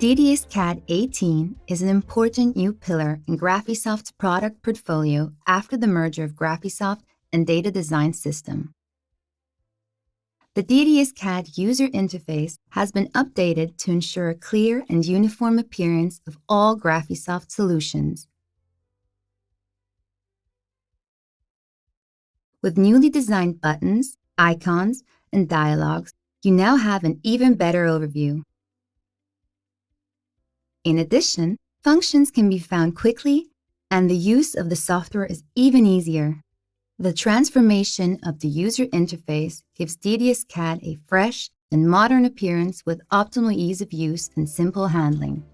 DDScad 18 is an important new pillar in Graphisoft's product portfolio after the merger of Graphisoft and Data Design System. The DDScad user interface has been updated to ensure a clear and uniform appearance of all Graphisoft solutions. With newly designed buttons, icons, and dialogues, you now have an even better overview. In addition, functions can be found quickly, and the use of the software is even easier. The transformation of the user interface gives DDScad a fresh and modern appearance with optimal ease of use and simple handling.